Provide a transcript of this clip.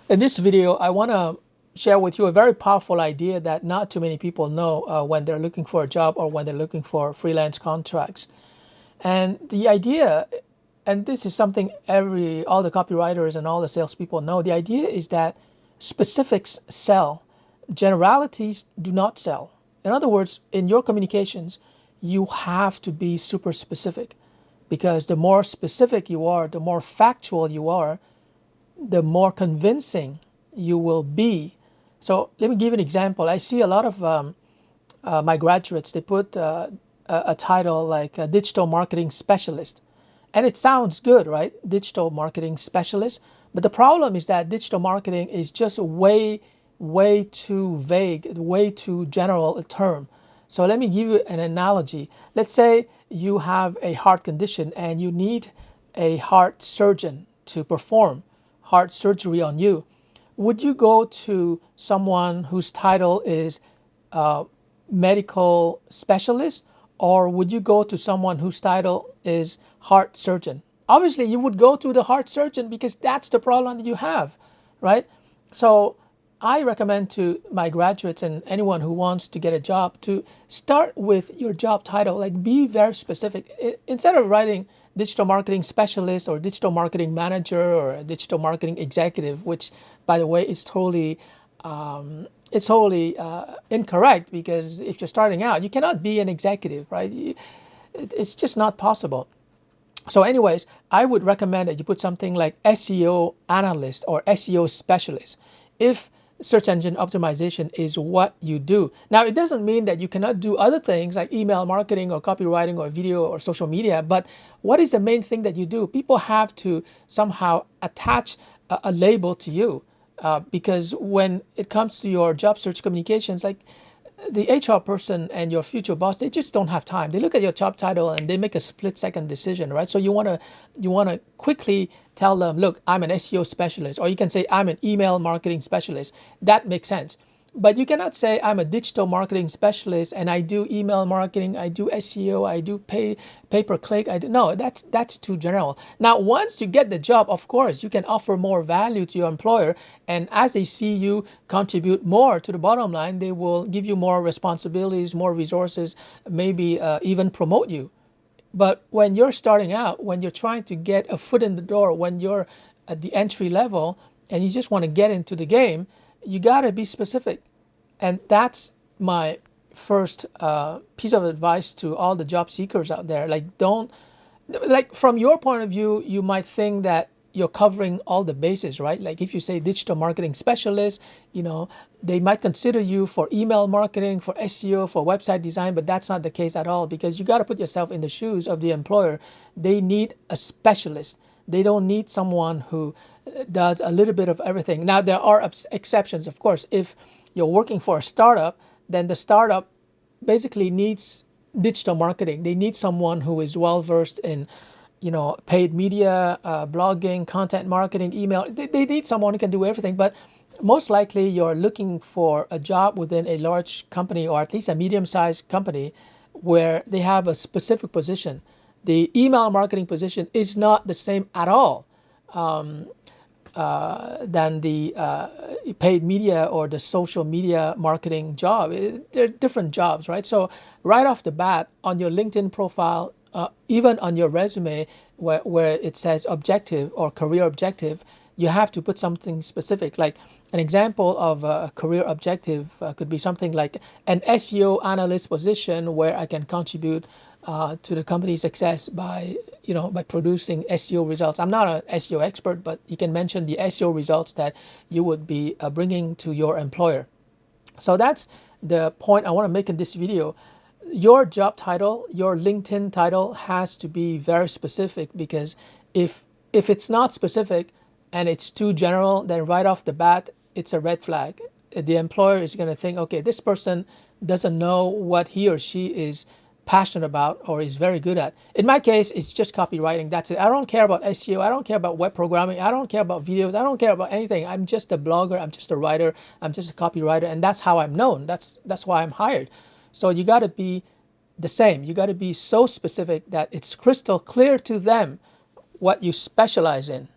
In this video, I want to share with you a very powerful idea that not too many people know when they're looking for a job or when they're looking for freelance contracts. And the idea, and this is something all the copywriters and all the salespeople know, the idea is that specifics sell, generalities do not sell. In other words, in your communications, you have to be super specific, because the more specific you are, the more factual you are, the more convincing you will be. So let me give you an example. I see a lot of my graduates, they put a title like a digital marketing specialist. And it sounds good, right? Digital marketing specialist. But the problem is that digital marketing is just way too vague, way too general a term. So let me give you an analogy. Let's say you have a heart condition and you need a heart surgeon to perform heart surgery on you. Would you go to someone whose title is medical specialist, or would you go to someone whose title is heart surgeon? Obviously, you would go to the heart surgeon because that's the problem that you have, right? So I recommend to my graduates and anyone who wants to get a job to start with your job title. Like, be very specific. Instead of writing digital marketing specialist or digital marketing manager or a digital marketing executive, which, by the way, is totally incorrect, because if you're starting out, you cannot be an executive, right? It's just not possible. So anyways, I would recommend that you put something like SEO analyst or SEO specialist if search engine optimization is what you do. Now, it doesn't mean that you cannot do other things like email marketing or copywriting or video or social media, but what is the main thing that you do? People have to somehow attach a label to you, because when it comes to your job search communications, like the HR person and your future boss, they just don't have time. They look at your job title and they make a split-second decision, right? So you wanna quickly tell them, look, I'm an SEO specialist, or you can say I'm an email marketing specialist. That makes sense. But you cannot say I'm a digital marketing specialist and I do email marketing, I do SEO, I do pay-per-click. No, that's too general. Now, once you get the job, of course, you can offer more value to your employer, and as they see you contribute more to the bottom line, they will give you more responsibilities, more resources, maybe even promote you. But when you're starting out, when you're trying to get a foot in the door, when you're at the entry level and you just want to get into the game, you got to be specific. And that's my first piece of advice to all the job seekers out there. Like, don't, like, from your point of view, you might think that you're covering all the bases, right? Like, if you say digital marketing specialist, they might consider you for email marketing, for SEO, for website design, but that's not the case at all, because you got to put yourself in the shoes of the employer. They need a specialist. They don't need someone who does a little bit of everything. Now, there are exceptions, of course. If you're working for a startup, then the startup basically needs digital marketing. They need someone who is well versed in, paid media, blogging, content marketing, email. They need someone who can do everything. But most likely, you're looking for a job within a large company, or at least a medium-sized company, where they have a specific position. The email marketing position is not the same at all than the paid media or the social media marketing job. They're different jobs, right? So right off the bat, on your LinkedIn profile, even on your resume, where it says objective or career objective, you have to put something specific. Like, an example of a career objective could be something like an SEO analyst position, where I can contribute to the company's success by producing SEO results. I'm not an SEO expert, but you can mention the SEO results that you would be bringing to your employer. So that's the point I want to make in this video. Your job title, your LinkedIn title, has to be very specific, because if it's not specific and it's too general, then right off the bat, it's a red flag. The employer is going to think, okay, this person doesn't know what he or she is passionate about or is very good at. In my case, it's just copywriting. That's it. I don't care about SEO. I don't care about web programming. I don't care about videos. I don't care about anything. I'm just a blogger. I'm just a writer. I'm just a copywriter. And that's how I'm known. That's why I'm hired. So you got to be the same. You got to be so specific that it's crystal clear to them what you specialize in.